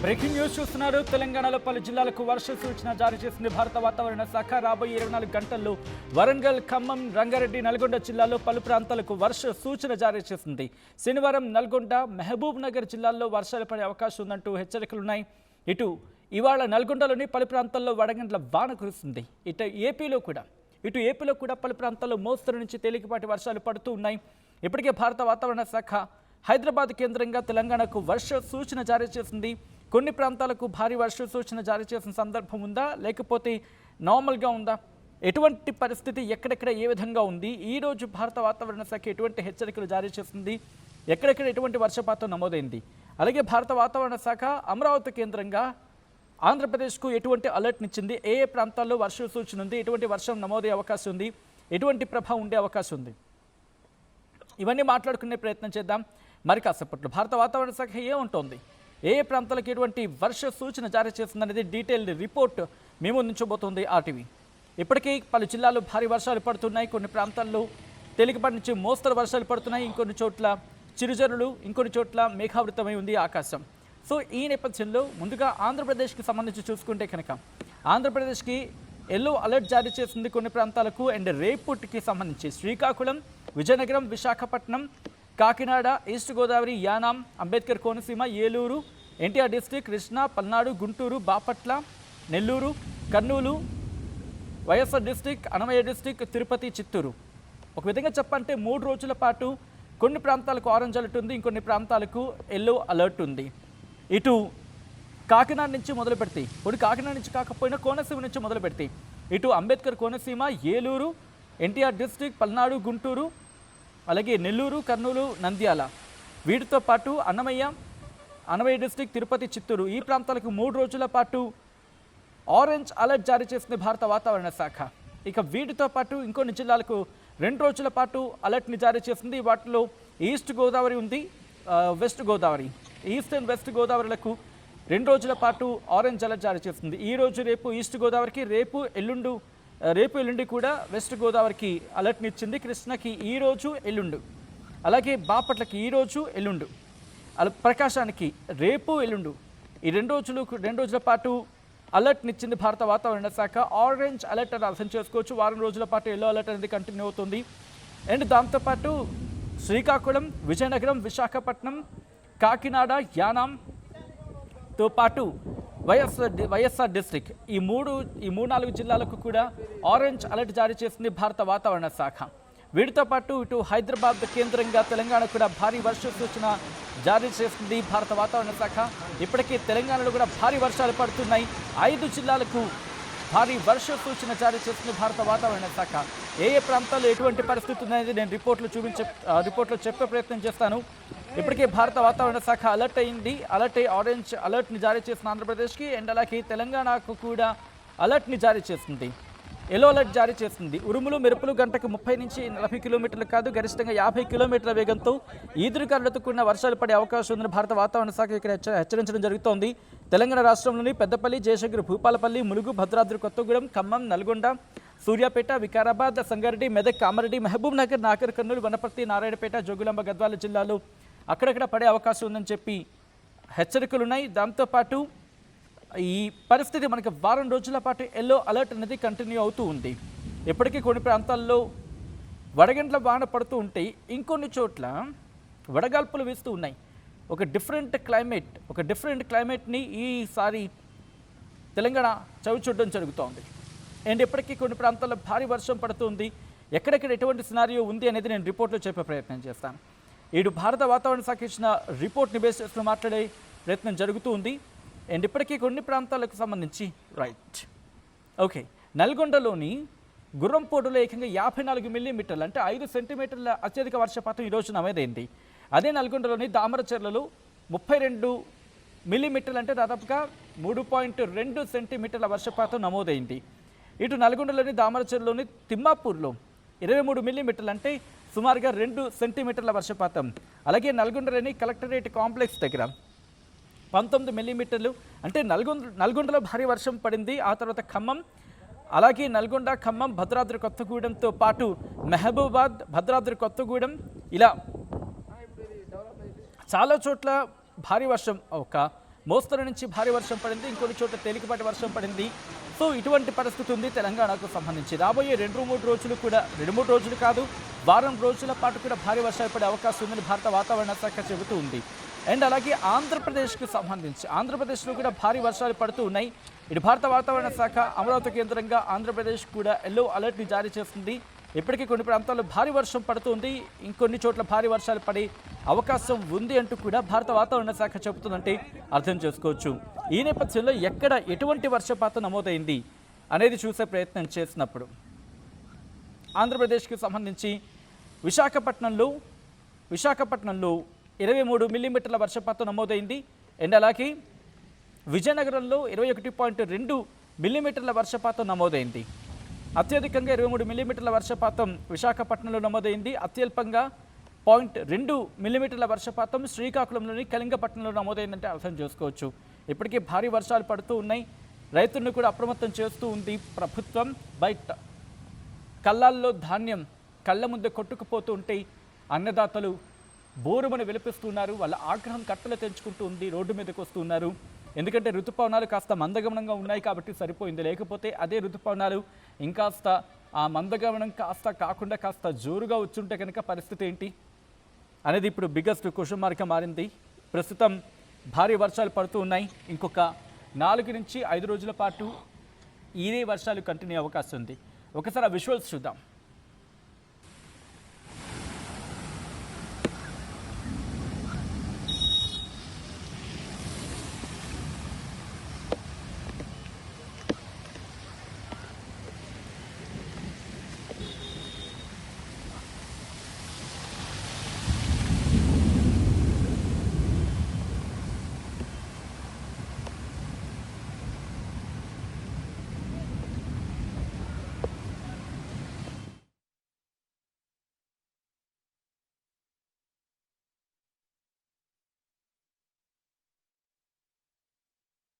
Breaking news చూస్తున్నారు. తెలంగాణలో పలు జిల్లాలకు వర్ష సూచన జారీ చేసింది భారత వాతావరణ శాఖ. రాబోయే 24 గంటల్లో వరంగల్, ఖమ్మం, రంగారెడ్డి, నల్గొండ జిల్లాల్లో పలు ప్రాంతాలకు వర్ష సూచన జారీ చేసింది. శనివారం నల్గొండ, మహబూబ్ నగర్ జిల్లాల్లో వర్షాలు పడే అవకాశం ఉందంటూ హెచ్చరికలున్నాయి. ఇటు ఇవాళ నల్గొండలోని పలు ప్రాంతాల్లో వడగండ్ల వాన కురుస్తుంది. ఇటు ఏపీలో కూడా పలు ప్రాంతాల్లో మోస్తరు నుంచి తేలికపాటి వర్షాలు పడుతూ ఉన్నాయి. ఇప్పటికే భారత వాతావరణ శాఖ హైదరాబాద్ కేంద్రంగా తెలంగాణకు వర్ష సూచన జారీ చేసింది. కొన్ని ప్రాంతాలకు భారీ వర్ష సూచన జారీ చేసిన సందర్భం ఉందా, లేకపోతే నార్మల్గా ఉందా, ఎటువంటి పరిస్థితి ఎక్కడెక్కడ ఏ విధంగా ఉంది, ఈరోజు భారత వాతావరణ శాఖ ఎటువంటి హెచ్చరికలు జారీ చేసింది, ఎక్కడెక్కడ ఎటువంటి వర్షపాతం నమోదైంది, అలాగే భారత వాతావరణ శాఖ అమరావతి కేంద్రంగా ఆంధ్రప్రదేశ్కు ఎటువంటి అలర్ట్నిచ్చింది, ఏ ఏ ప్రాంతాల్లో వర్ష సూచన ఉంది, ఎటువంటి వర్షం నమోదయ్యే అవకాశం ఉంది, ఎటువంటి ప్రభావం ఉండే అవకాశం ఉంది, ఇవన్నీ మాట్లాడుకునే ప్రయత్నం చేద్దాం. మరి కాసేపట్లో భారత వాతావరణ శాఖ ఏముంటోంది, ఏ ప్రాంతాలకు ఎటువంటి వర్ష సూచన జారీ చేస్తుందనేది డీటెయిల్డ్ రిపోర్ట్ మేము ఉంచబోతోంది ఆర్టీవీ. ఇప్పటికీ పలు జిల్లాల్లో భారీ వర్షాలు పడుతున్నాయి. కొన్ని ప్రాంతాల్లో తేలికపాటి నుంచి మోస్తరు వర్షాలు పడుతున్నాయి. ఇంకొన్ని చోట్ల చిరుజల్లులు, ఇంకొన్ని చోట్ల మేఘావృతమై ఉంది ఆకాశం. సో ఈ నేపథ్యంలో ముందుగా ఆంధ్రప్రదేశ్కి సంబంధించి చూసుకుంటే కనుక ఆంధ్రప్రదేశ్కి ఎల్లో అలర్ట్ జారీ చేసింది కొన్ని ప్రాంతాలకు. అండ్ రేపటికి సంబంధించి Srikakulam, Vizianagaram, Visakhapatnam, Kakinada, east Godavari, Yanam, Ambedkar Konaseema, Eluru, NTR district, Krishna, Palnadu, Guntur, Bapatla, Nellore, Kurnool, YSR district, Annamayya district, Tirupati, Chittoor. ఒక విధంగా చెప్పంటే 3 రోజుల పాటు కొన్ని ప్రాంతాలకు ఆరెంజ్ అలర్ట్ ఉంది, ఇంకొన్ని ప్రాంతాలకు ఎల్లో అలర్ట్ ఉంది. ఇటు కాకినాడ నుంచి మొదలు పెడితే, ఇప్పుడు కాకినాడ నుంచి కాకపోయినా కోనసీమ నుంచి మొదలు పెడితే ఇటు అంబేద్కర్ కోనసీమ, ఏలూరు, ఎన్టీఆర్ డిస్టిక్, పల్నాడు, గుంటూరు, అలాగే నెల్లూరు, కర్నూలు, నంద్యాల, వీటితో పాటు అన్నమయ్య డిస్టిక్, తిరుపతి, చిత్తూరు, ఈ ప్రాంతాలకు 3 రోజుల పాటు ఆరెంజ్ అలర్ట్ జారీ చేసింది భారత వాతావరణ శాఖ. ఇక వీటితో పాటు ఇంకొన్ని జిల్లాలకు 2 రోజుల పాటు అలర్ట్ని జారీ చేసింది. వాటిలో ఈస్ట్ గోదావరి ఉంది, west Godavari, east and west గోదావరిలకు 2 రోజుల పాటు ఆరెంజ్ అలర్ట్ జారీ చేస్తుంది. ఈ రోజు రేపు ఈస్ట్ గోదావరికి, రేపు ఎల్లుండి కూడా వెస్ట్ గోదావరికి అలర్ట్ని ఇచ్చింది. కృష్ణకి ఈరోజు, ఎల్లుండు, అలాగే బాపట్లకి ఈరోజు, ఎల్లుండు, ప్రకాశానికి రేపు, ఎల్లుండు, ఈ 2 రోజుల పాటు అలర్ట్ని ఇచ్చింది భారత వాతావరణ శాఖ. ఆరెంజ్ అలర్ట్ అని అర్థం చేసుకోవచ్చు. వారం రోజుల పాటు ఎల్లో అలర్ట్ అనేది కంటిన్యూ అవుతుంది. అండ్ దాంతోపాటు శ్రీకాకుళం, విజయనగరం, విశాఖపట్నం, కాకినాడ, యానాంతో పాటు వైఎస్ఆర్ డిస్ట్రిక్ట్, ఈ 3-4 జిల్లాలకు కూడా ఆరెంజ్ అలర్ట్ జారీ చేసింది భారత వాతావరణ శాఖ. వీటితో పాటు ఇటు హైదరాబాద్ కేంద్రంగా తెలంగాణ కూడా భారీ వర్ష సూచన జారీ చేసింది భారత వాతావరణ శాఖ. ఇప్పటికే తెలంగాణలో కూడా భారీ వర్షాలు పడుతున్నాయి. 5 జిల్లాలకు భారీ వర్ష సూచన జారీ చేసింది భారత వాతావరణ శాఖ. ఏ ఏ ప్రాంతాల్లో ఎటువంటి పరిస్థితి ఉందనేది నేను రిపోర్ట్లో చెప్పే ప్రయత్నం చేస్తాను. ఇప్పటికే భారత వాతావరణ శాఖ అలర్ట్ అయి ఆరెంజ్ అలర్ట్ని జారీ చేసిన ఆంధ్రప్రదేశ్కి, అండ్ అలాగే తెలంగాణకు కూడా అలర్ట్ని జారీ చేసింది, ఎల్లో అలర్ట్ జారీ చేసింది. ఉరుములు, మెరుపులు గంటకు 30 నుంచి 40 కిలోమీటర్లు కాదు, గరిష్టంగా 50 కిలోమీటర్ల వేగంతో ఈదురుగాలులతో కూడిన వర్షాలు పడే అవకాశం ఉందని భారత వాతావరణ శాఖ ఇక్కడ హెచ్చరించడం జరుగుతోంది. తెలంగాణ రాష్ట్రంలోని పెద్దపల్లి, జయశంకర్, భూపాలపల్లి, ములుగు, భద్రాద్రి కొత్తగూడెం, ఖమ్మం, నల్గొండ, సూర్యాపేట, వికారాబాద్, సంగారెడ్డి, మెదక్, కామారెడ్డి, మహబూబ్ నగర్, నాగర్ కర్నూలు, వనపర్తి, నారాయణపేట, జోగులాంబ, గద్వాల జిల్లాలో అక్కడక్కడ పడే అవకాశం ఉందని చెప్పి హెచ్చరికలున్నాయి. దాంతోపాటు ఈ పరిస్థితి మనకి వారం రోజుల పాటు ఎల్లో అలర్ట్ అనేది కంటిన్యూ అవుతూ ఉంది. ఇప్పటికీ కొన్ని ప్రాంతాల్లో వడగండ్ల వాన పడుతూ ఉంటే, ఇంకొన్ని చోట్ల వడగాల్పులు వీస్తూ ఉన్నాయి. ఒక డిఫరెంట్ క్లైమేట్ని ఈసారి తెలంగాణ చవిచూడడం జరుగుతోంది. అండ్ ఇప్పటికీ కొన్ని ప్రాంతాల్లో భారీ వర్షం పడుతుంది. ఎక్కడెక్కడ ఎటువంటి సినారియో ఉంది అనేది నేను రిపోర్ట్లో చెప్పే ప్రయత్నం చేస్తాను. ఇటు భారత వాతావరణ శాఖ ఇచ్చిన రిపోర్ట్ని బేస్ చేసుకుని మాట్లాడే ప్రయత్నం జరుగుతూ ఉంది. అండ్ ఇప్పటికీ కొన్ని ప్రాంతాలకు సంబంధించి ఓకే, నల్గొండలోని గుర్రంపోడులో ఏకంగా 54 మిల్లీమీటర్లు అంటే 5 సెంటీమీటర్ల అత్యధిక వర్షపాతం ఈరోజు నమోదైంది. అదే నల్గొండలోని దామరచెర్లలో 32 మిల్లీమీటర్లు అంటే దాదాపుగా 3.2 సెంటీమీటర్ల వర్షపాతం నమోదైంది. ఇటు నల్గొండలోని దామరచెర్లోని తిమ్మాపూర్లో 23 మిల్లీమీటర్లు అంటే సుమారుగా 2 సెంటీమీటర్ల వర్షపాతం. అలాగే నల్గొండలోని కలెక్టరేట్ కాంప్లెక్స్ దగ్గర 19 మిల్లీమీటర్లు అంటే నల్గొండలో భారీ వర్షం పడింది. ఆ తర్వాత ఖమ్మం, అలాగే నల్గొండ, ఖమ్మం, భద్రాద్రి కొత్తగూడెంతో పాటు మహబూబాద్, భద్రాద్రి కొత్తగూడెం, ఇలా చాలా చోట్ల భారీ వర్షం. ఒక మోస్తరు నుంచి భారీ వర్షం పడింది, ఇంకొన్ని చోట్ల తేలికపాటి వర్షం పడింది. సో ఇటువంటి పరిస్థితి ఉంది తెలంగాణకు సంబంధించి. రాబోయే 2-3 రోజులు కూడా, 2-3 రోజులు కాదు, వారం రోజుల పాటు కూడా భారీ వర్షాలు పడే అవకాశం ఉందని భారత వాతావరణ శాఖ చెబుతూ ఉంది. అండ్ అలాగే ఆంధ్రప్రదేశ్కి సంబంధించి ఆంధ్రప్రదేశ్లో కూడా భారీ వర్షాలు పడుతూ ఉన్నాయి. ఇటు భారత వాతావరణ శాఖ అమరావతి కేంద్రంగా ఆంధ్రప్రదేశ్ కూడా ఎల్లో అలర్ట్ని జారీ చేస్తుంది. ఇప్పటికీ కొన్ని ప్రాంతాల్లో భారీ వర్షం పడుతుంది, ఇంకొన్ని చోట్ల భారీ వర్షాలు పడే అవకాశం ఉంది అంటూ కూడా భారత వాతావరణ శాఖ చెబుతుందంటే అర్థం చేసుకోవచ్చు. ఈ నేపథ్యంలో ఎక్కడ ఎటువంటి వర్షపాతం నమోదైంది అనేది చూసే ప్రయత్నం చేసినప్పుడు ఆంధ్రప్రదేశ్కి సంబంధించి విశాఖపట్నంలో 23 మిల్లీమీటర్ల వర్షపాతం నమోదైంది. అండ్ అలాగే విజయనగరంలో 21.2 మిల్లీమీటర్ల వర్షపాతం నమోదైంది. అత్యధికంగా 23 మిల్లీమీటర్ల వర్షపాతం విశాఖపట్నంలో నమోదైంది. అత్యల్పంగా 0.2 మిల్లీమీటర్ల వర్షపాతం శ్రీకాకుళంలోని కళింగపట్నంలో నమోదైందంటే అర్థం చేసుకోవచ్చు. ఇప్పటికీ భారీ వర్షాలు పడుతూ ఉన్నాయి. రైతులను కూడా అప్రమత్తం చేస్తూ ఉంది ప్రభుత్వం. బయట కళ్ళాల్లో ధాన్యం కళ్ళ ముందే కొట్టుకుపోతూ ఉంటే అన్నదాతలు బోరుమని విలపిస్తున్నారు. వాళ్ళ ఆగ్రహం కట్టలు తెంచుకుంటూ ఉంది, రోడ్డు మీదకి వస్తున్నారు. ఎందుకంటే ఋతుపవనాలు కాస్త మందగమనంగా ఉన్నాయి కాబట్టి సరిపోయింది, లేకపోతే అదే ఋతుపవనాలు ఇంకాస్త ఆ మందగమనం కాకుండా కాస్త జోరుగా వచ్చుంటే కనుక పరిస్థితి ఏంటి అనేది ఇప్పుడు బిగ్గెస్ట్ క్వశ్చన్ మార్క్గా మారింది. ప్రస్తుతం భారీ వర్షాలు పడుతూ ఉన్నాయి. ఇంకొక 4 నుంచి 5 రోజుల పాటు ఇదే వర్షాలు కంటిన్యూ అవకాశం ఉంది. ఒకసారి ఆ విజువల్స్ చూద్దాం.